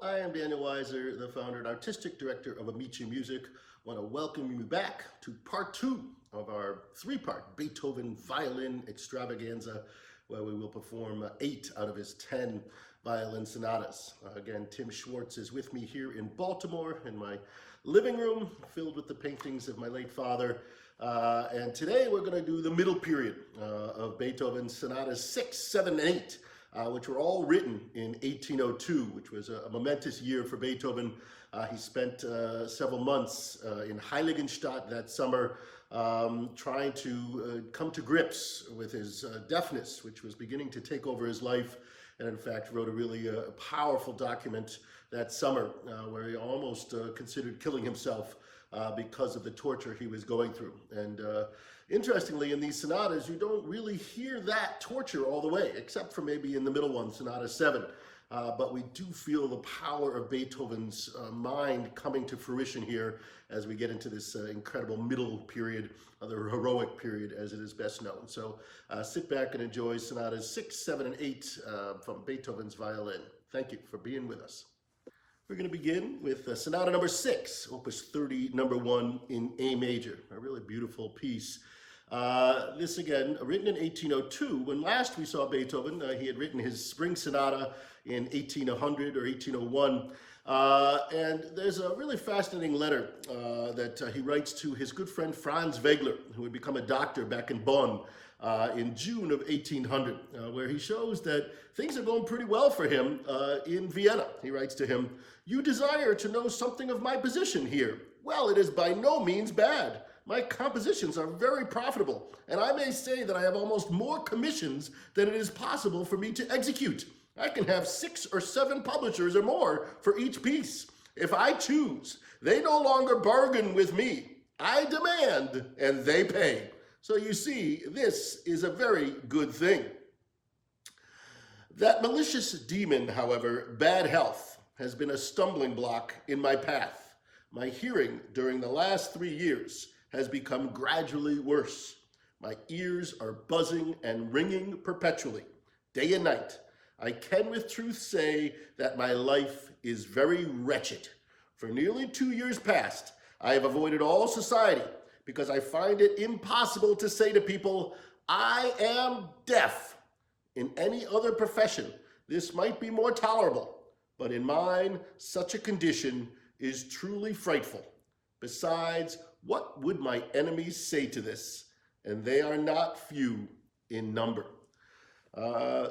I am Daniel Weiser, the founder and artistic director of AmiciMusic. I want to welcome you back to part 2 of our 3-part Beethoven violin extravaganza, where we will perform 8 out of his 10 violin sonatas. Again, Tim Schwarz is with me here in Baltimore in my living room, filled with the paintings of my late father. And today we're going to do the middle period of Beethoven's sonatas 6, 7, and 8. Which were all written in 1802, which was a momentous year for Beethoven. He spent several months in Heiligenstadt that summer trying to come to grips with his deafness, which was beginning to take over his life, and in fact wrote a really powerful document that summer where he almost considered killing himself because of the torture he was going through. And interestingly, in these sonatas, you don't really hear that torture all the way, except for maybe in the middle one, Sonata 7. But we do feel the power of Beethoven's mind coming to fruition here as we get into this incredible middle period, the heroic period as it is best known. So sit back and enjoy Sonatas 6, 7, and 8 from Beethoven's violin. Thank you for being with us. We're going to begin with Sonata number 6, Opus 30, number 1 in A major, a really beautiful piece. This again, written in 1802. When last we saw Beethoven, he had written his Spring Sonata in 1800 or 1801. And there's a really fascinating letter that he writes to his good friend Franz Wegler, who had become a doctor back in Bonn in June of 1800, where he shows that things are going pretty well for him in Vienna. He writes to him, "You desire to know something of my position here. Well, it is by no means bad. My compositions are very profitable, and I may say that I have almost more commissions than it is possible for me to execute. I can have 6 or 7 publishers or more for each piece. If I choose, they no longer bargain with me. I demand, and they pay." So you see, this is a very good thing. That malicious demon, however, bad health, has been a stumbling block in my path. My hearing during the last 3 years has become gradually worse. My ears are buzzing and ringing perpetually, day and night. I can with truth say that my life is very wretched. For nearly 2 years past, I have avoided all society because I find it impossible to say to people, "I am deaf." In any other profession, this might be more tolerable, but in mine, such a condition is truly frightful. Besides, what would my enemies say to this? And they are not few in number.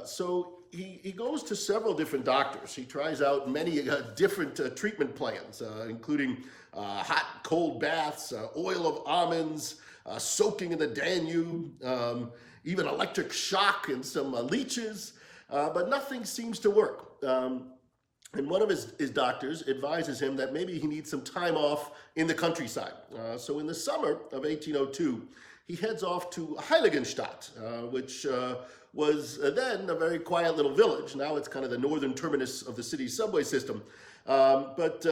So he goes to several different doctors. He tries out many different treatment plans, including hot, cold baths, oil of almonds, soaking in the Danube, even electric shock and some leeches, but nothing seems to work. And one of his doctors advises him that maybe he needs some time off in the countryside. So in the summer of 1802, he heads off to Heiligenstadt, which was then a very quiet little village. Now it's kind of the northern terminus of the city's subway system. But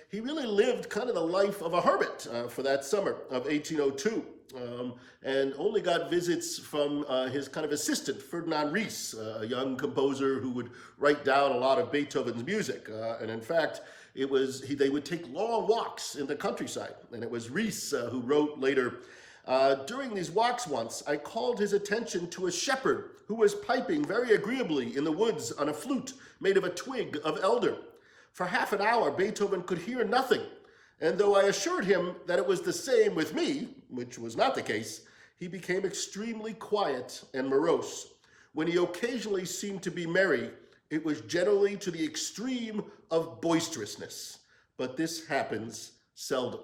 he really lived kind of the life of a hermit for that summer of 1802. And only got visits from his kind of assistant, Ferdinand Ries, a young composer who would write down a lot of Beethoven's music. And in fact, they would take long walks in the countryside. And it was Ries who wrote later, "During these walks once, I called his attention to a shepherd who was piping very agreeably in the woods on a flute made of a twig of elder. For half an hour, Beethoven could hear nothing. And though I assured him that it was the same with me, which was not the case, he became extremely quiet and morose. When he occasionally seemed to be merry, it was generally to the extreme of boisterousness. But this happens seldom."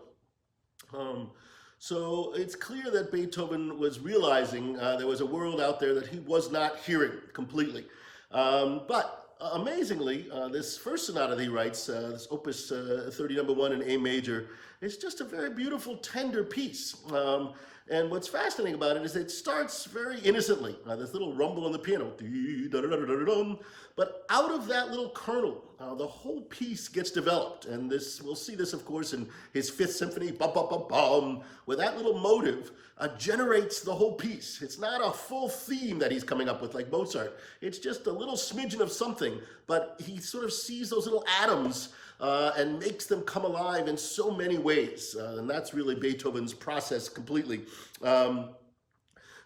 So it's clear that Beethoven was realizing there was a world out there that he was not hearing completely. But amazingly, this first sonata that he writes, this Opus 30 number 1 in A major, is just a very beautiful, tender piece. And what's fascinating about it is it starts very innocently, this little rumble on the piano, but out of that little kernel the whole piece gets developed, and we'll see this, of course, in his Fifth Symphony, bum, bum, bum, bum, where that little motive generates the whole piece. It's not a full theme that he's coming up with like Mozart. It's just a little smidgen of something, but he sort of sees those little atoms and makes them come alive in so many ways, and that's really Beethoven's process completely.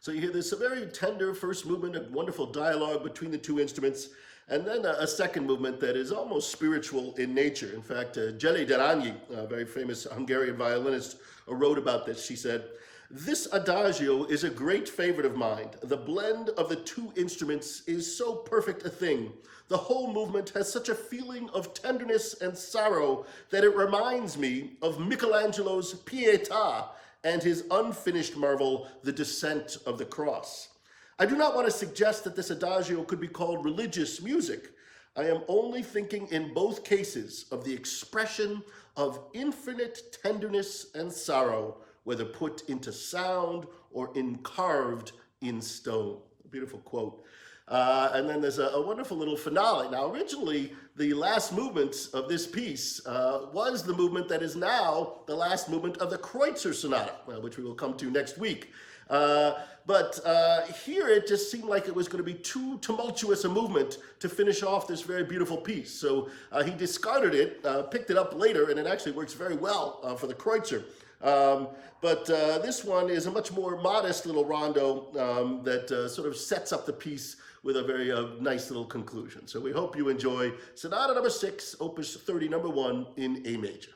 So you hear this very tender first movement, a wonderful dialogue between the two instruments, and then a second movement that is almost spiritual in nature. In fact, György Deranyi, a very famous Hungarian violinist, wrote about this. She said, "This adagio is a great favorite of mine. The blend of the two instruments is so perfect a thing. The whole movement has such a feeling of tenderness and sorrow that it reminds me of Michelangelo's Pietà and his unfinished marvel, The Descent of the Cross. I do not want to suggest that this adagio could be called religious music. I am only thinking in both cases of the expression of infinite tenderness and sorrow, whether put into sound or carved in stone." A beautiful quote. And then there's a wonderful little finale. Now, originally, the last movement of this piece was the movement that is now the last movement of the Kreutzer Sonata, which we will come to next week. But here it just seemed like it was going to be too tumultuous a movement to finish off this very beautiful piece. So he discarded it, picked it up later, and it actually works very well for the Kreutzer. But this one is a much more modest little rondo that sort of sets up the piece with a very nice little conclusion. So we hope you enjoy Sonata number 6, Opus 30, number 1 in A major.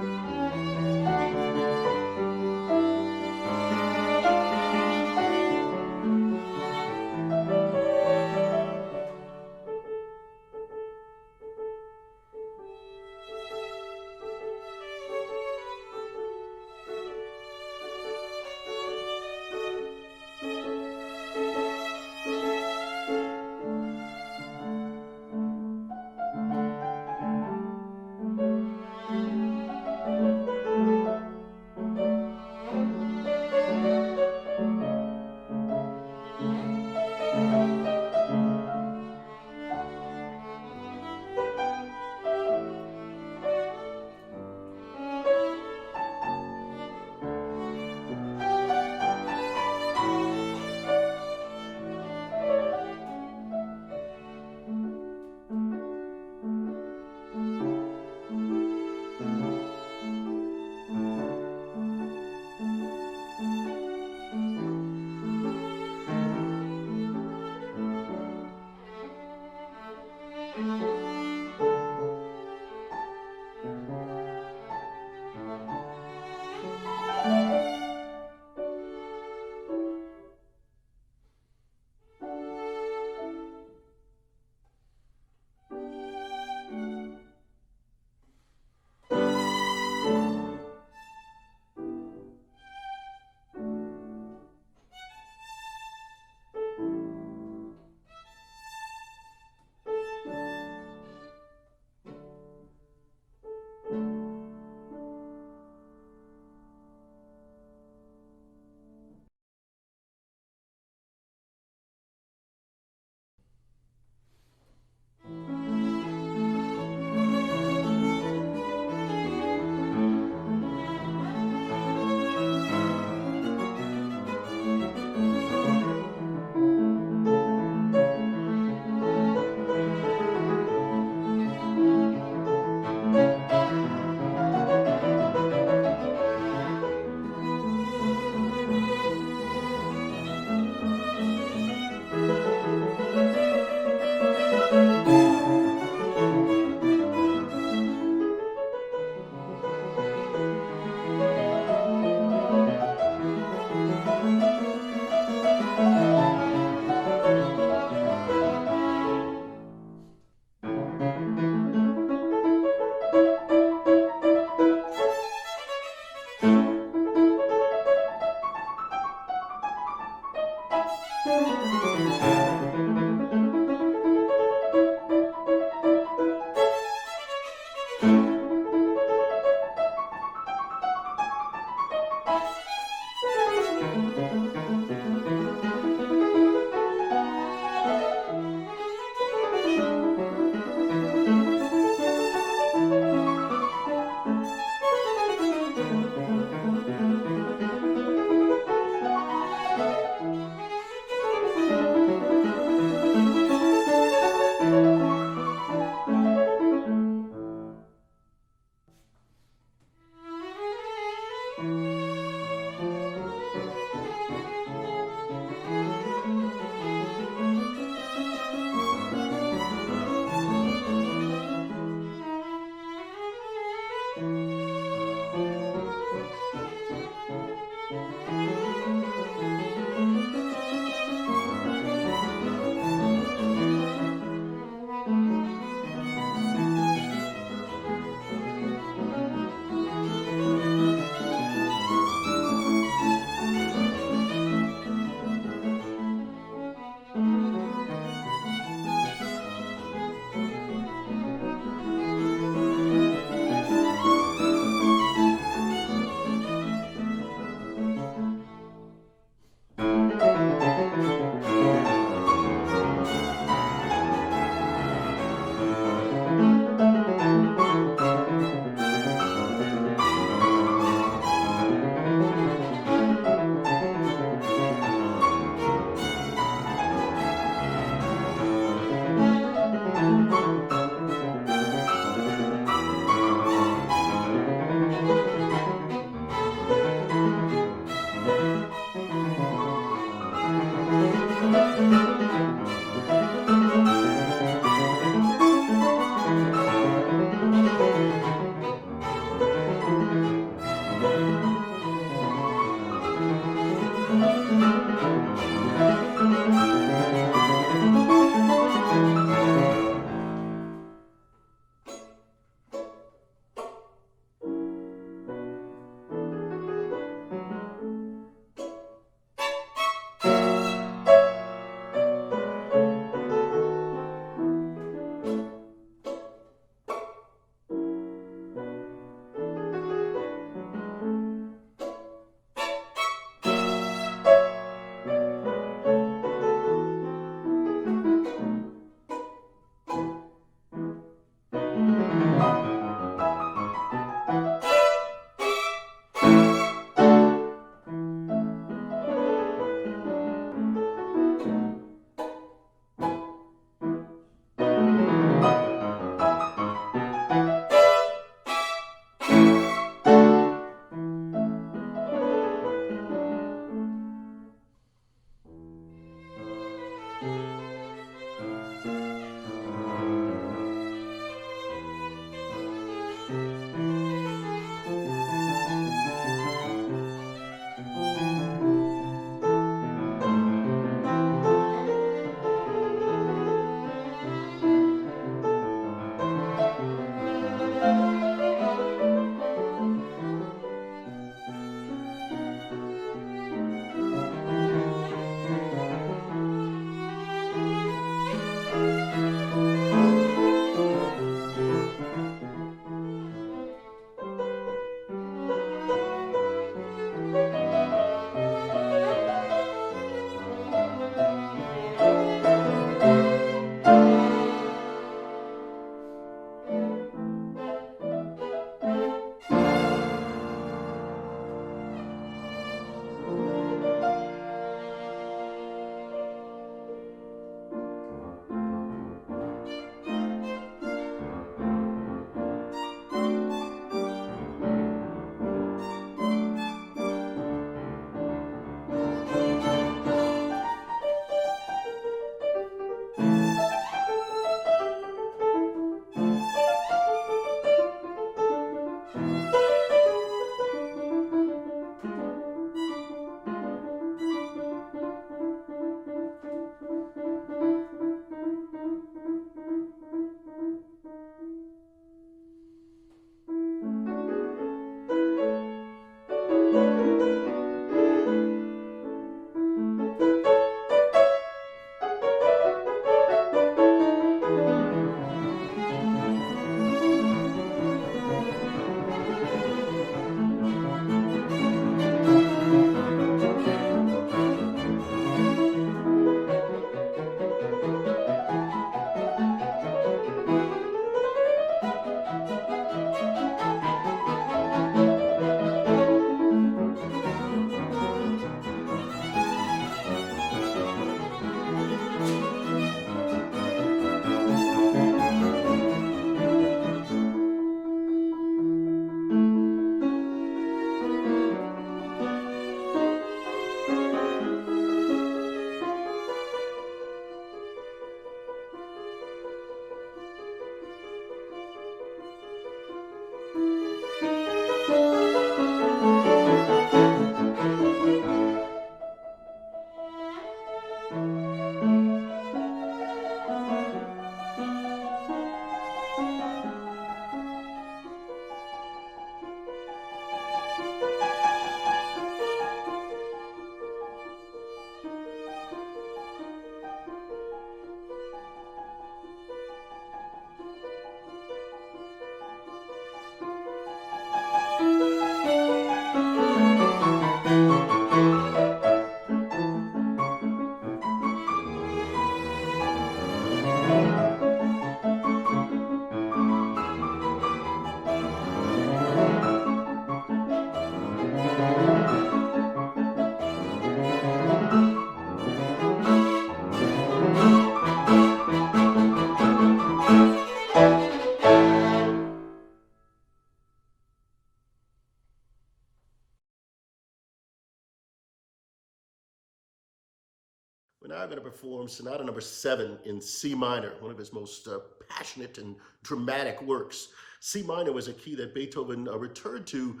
We're now going to perform Sonata number 7 in C minor, one of his most passionate and dramatic works. C minor was a key that Beethoven returned to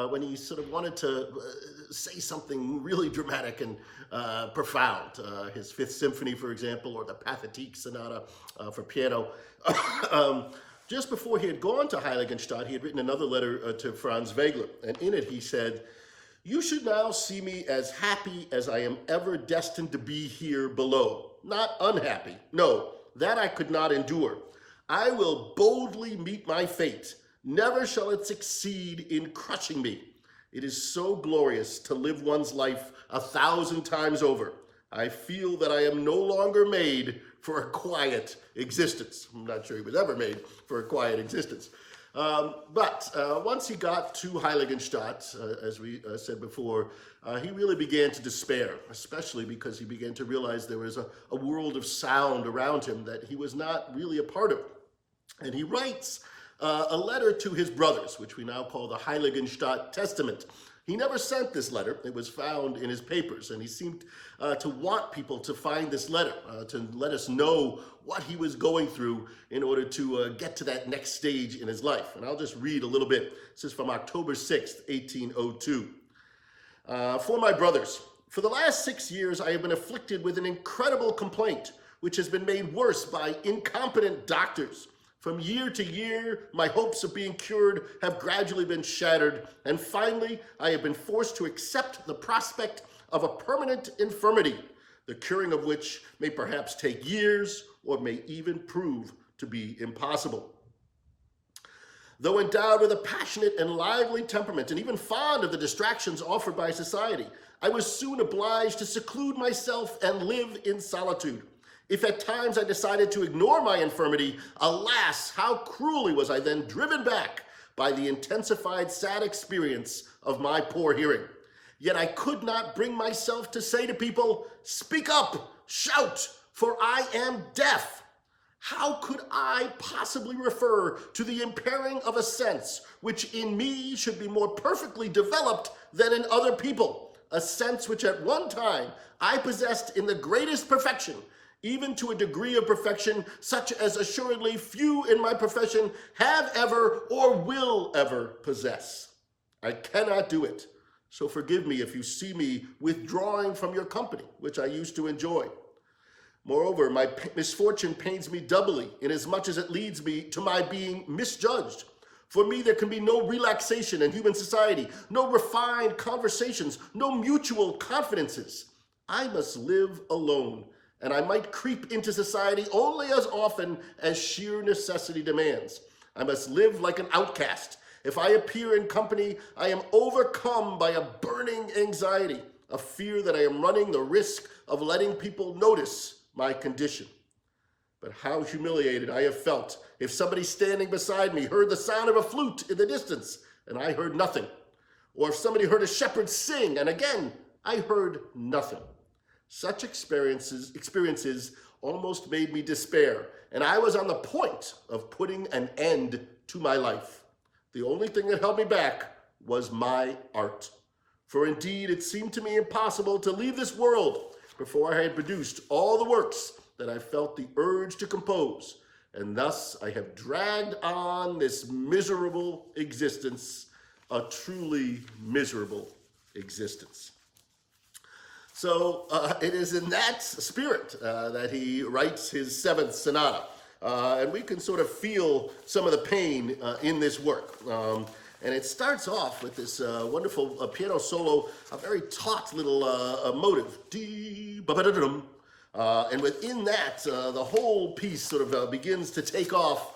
when he sort of wanted to say something really dramatic and profound. His Fifth Symphony, for example, or the Pathetique Sonata for piano. Just before he had gone to Heiligenstadt, he had written another letter to Franz Wegler, and in it he said, "You should now see me as happy as I am ever destined to be here below. Not unhappy. No, that I could not endure. I will boldly meet my fate. Never shall it succeed in crushing me. It is so glorious to live one's life 1,000 times over. I feel that I am no longer made for a quiet existence." I'm not sure he was ever made for a quiet existence. But once he got to Heiligenstadt, as we said before, he really began to despair, especially because he began to realize there was a world of sound around him that he was not really a part of. And he writes a letter to his brothers, which we now call the Heiligenstadt Testament. He never sent this letter. It was found in his papers, and he seemed to want people to find this letter, to let us know what he was going through in order to get to that next stage in his life. And I'll just read a little bit. This is from October 6th, 1802. "For my brothers, for the last 6 years I have been afflicted with an incredible complaint, which has been made worse by incompetent doctors. From year to year, my hopes of being cured have gradually been shattered, and finally, I have been forced to accept the prospect of a permanent infirmity, the curing of which may perhaps take years or may even prove to be impossible. Though endowed with a passionate and lively temperament, and even fond of the distractions offered by society, I was soon obliged to seclude myself and live in solitude. If at times I decided to ignore my infirmity, alas, how cruelly was I then driven back by the intensified sad experience of my poor hearing. Yet I could not bring myself to say to people, 'Speak up, shout, for I am deaf.' How could I possibly refer to the impairing of a sense which in me should be more perfectly developed than in other people, a sense which at one time I possessed in the greatest perfection, even to a degree of perfection such as assuredly few in my profession have ever or will ever possess. I cannot do it, so forgive me if you see me withdrawing from your company, which I used to enjoy. Moreover, my misfortune pains me doubly, inasmuch as it leads me to my being misjudged. For me, there can be no relaxation in human society, no refined conversations, no mutual confidences. I must live alone, and I might creep into society only as often as sheer necessity demands. I must live like an outcast. If I appear in company, I am overcome by a burning anxiety, a fear that I am running the risk of letting people notice my condition. But how humiliated I have felt if somebody standing beside me heard the sound of a flute in the distance and I heard nothing, or if somebody heard a shepherd sing and again I heard nothing. Such experiences almost made me despair, and I was on the point of putting an end to my life. The only thing that held me back was my art. For indeed, it seemed to me impossible to leave this world before I had produced all the works that I felt the urge to compose, and thus I have dragged on this miserable existence, a truly miserable existence. So it is in that spirit that he writes his seventh sonata. And we can sort of feel some of the pain in this work. And it starts off with this wonderful piano solo, a very taut little motive. And within that, the whole piece sort of begins to take off.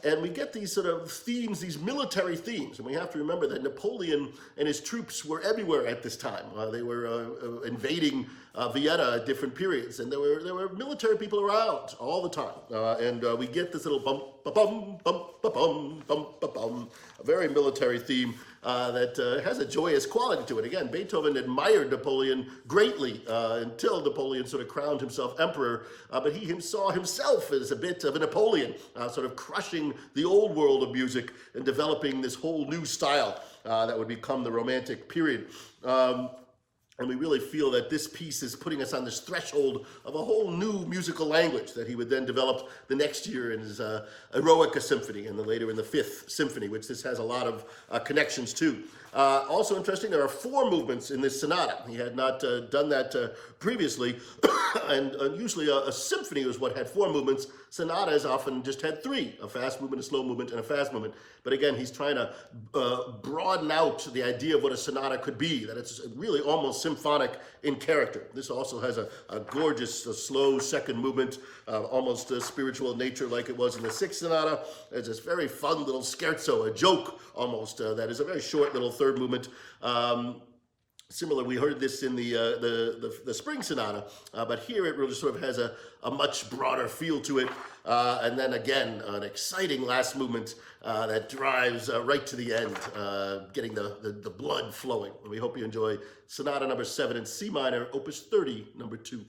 And we get these sort of themes, these military themes. And we have to remember that Napoleon and his troops were everywhere at this time. They were invading Vienna at different periods. And there were military people around all the time. And we get this little bum, ba-bum, bum, ba-bum, bum, ba-bum, a very military theme that has a joyous quality to it. Again, Beethoven admired Napoleon greatly until Napoleon sort of crowned himself emperor, but he saw himself as a bit of a Napoleon, sort of crushing the old world of music and developing this whole new style that would become the Romantic period. And we really feel that this piece is putting us on this threshold of a whole new musical language that he would then develop the next year in his Eroica Symphony and then later in the Fifth Symphony, which this has a lot of connections to. Also interesting, there are 4 movements in this sonata. He had not done that previously, and usually a symphony is what had 4 movements. Sonatas often just had 3, a fast movement, a slow movement, and a fast movement. But again, he's trying to broaden out the idea of what a sonata could be, that it's really almost symphonic in character. This also has a gorgeous, slow second movement, almost spiritual nature like it was in the 6th sonata. There's this very fun little scherzo, a joke almost, that is a very short little third movement. Similar, we heard this in the Spring Sonata, but here it really sort of has a much broader feel to it. And then again, an exciting last movement that drives right to the end, getting the blood flowing. And we hope you enjoy Sonata number 7 in C minor, Opus 30, number 2.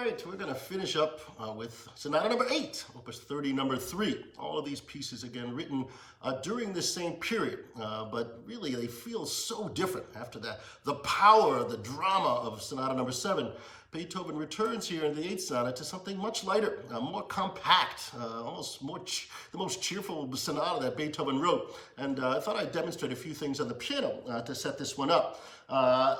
right, we're going to finish up with Sonata number 8, Opus 30, number 3. All of these pieces, again, written during this same period, but really they feel so different after that. The power, the drama of Sonata number 7. Beethoven returns here in the 8th Sonata to something much lighter, more compact, almost the most cheerful sonata that Beethoven wrote. And I thought I'd demonstrate a few things on the piano to set this one up.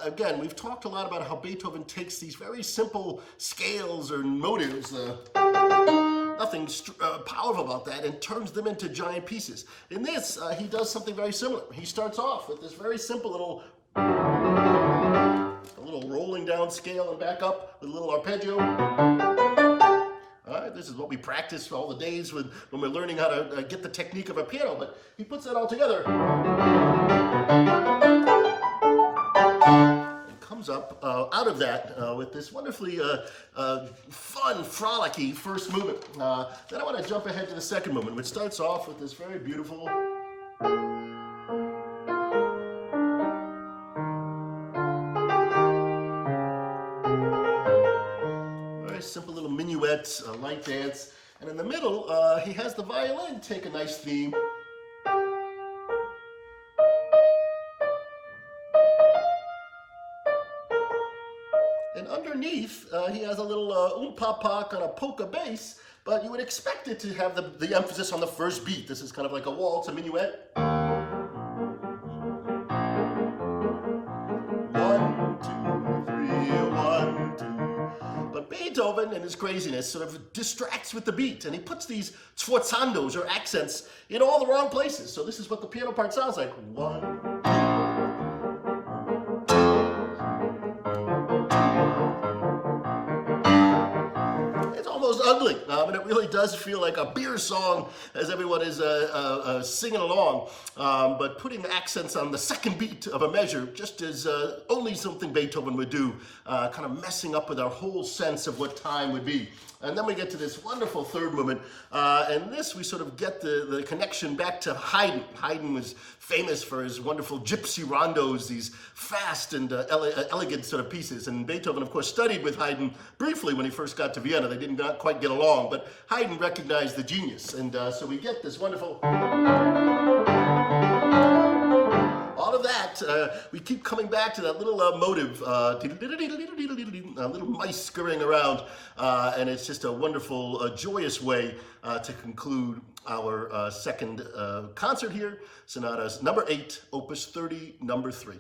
Again, we've talked a lot about how Beethoven takes these very simple scales or motives, nothing powerful about that, and turns them into giant pieces. In this, he does something very similar. He starts off with this very simple little rolling down scale and back up with a little arpeggio. All right, this is what we practice all the days when we're learning how to get the technique of a piano, but he puts that all together and comes up out of that with this wonderfully fun, frolicky first movement. Then I want to jump ahead to the second movement, which starts off with this very beautiful simple little minuet, light dance, and in the middle he has the violin take a nice theme. And underneath he has a little pak on a polka bass, but you would expect it to have the emphasis on the first beat. This is kind of like a waltz, a minuet. 1, 2, 3, 1, 2. But Beethoven, in his craziness, sort of distracts with the beat, and he puts these sforzandos, or accents, in all the wrong places. So this is what the piano part sounds like. 1, 2. It's almost ugly, and it really does feel like a beer song as everyone is singing along. But putting accents on the second beat of a measure just is only something Beethoven would do, kind of messing up with our whole sense of what time would be. And then we get to this wonderful third movement, and this we sort of get the connection back to Haydn. Haydn was famous for his wonderful gypsy rondos, these fast and elegant sort of pieces. And Beethoven, of course, studied with Haydn briefly when he first got to Vienna. They did not quite get along, but Haydn recognized the genius. And so we get this wonderful... All of that, we keep coming back to that little motive, little mice scurrying around, and it's just a wonderful, joyous way to conclude our second concert here, Sonatas number 8, Opus 30, number 3.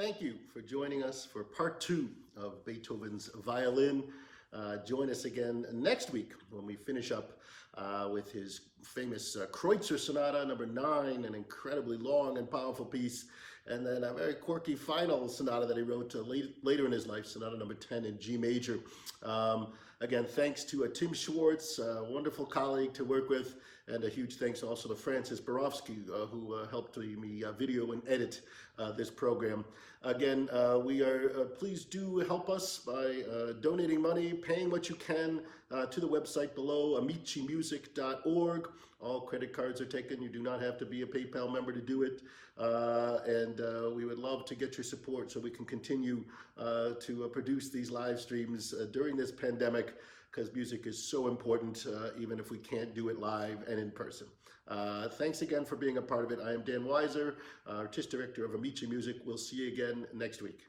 thank you for joining us for part 2 of Beethoven's Violin. Join us again next week when we finish up with his famous Kreutzer Sonata number 9, an incredibly long and powerful piece, and then a very quirky final sonata that he wrote later in his life, Sonata number 10 in G major. Again, thanks to Tim Schwarz, a wonderful colleague to work with, and a huge thanks also to Francis Borowski, who helped me video and edit this program. Again, please do help us by donating money, paying what you can to the website below, AmiciMusic.org. All credit cards are taken. You do not have to be a PayPal member to do it. We would love to get your support so we can continue to produce these live streams during this pandemic, because music is so important, even if we can't do it live and in person. Thanks again for being a part of it. I am Dan Weiser, Artistic Director of AmiciMusic. We'll see you again next week.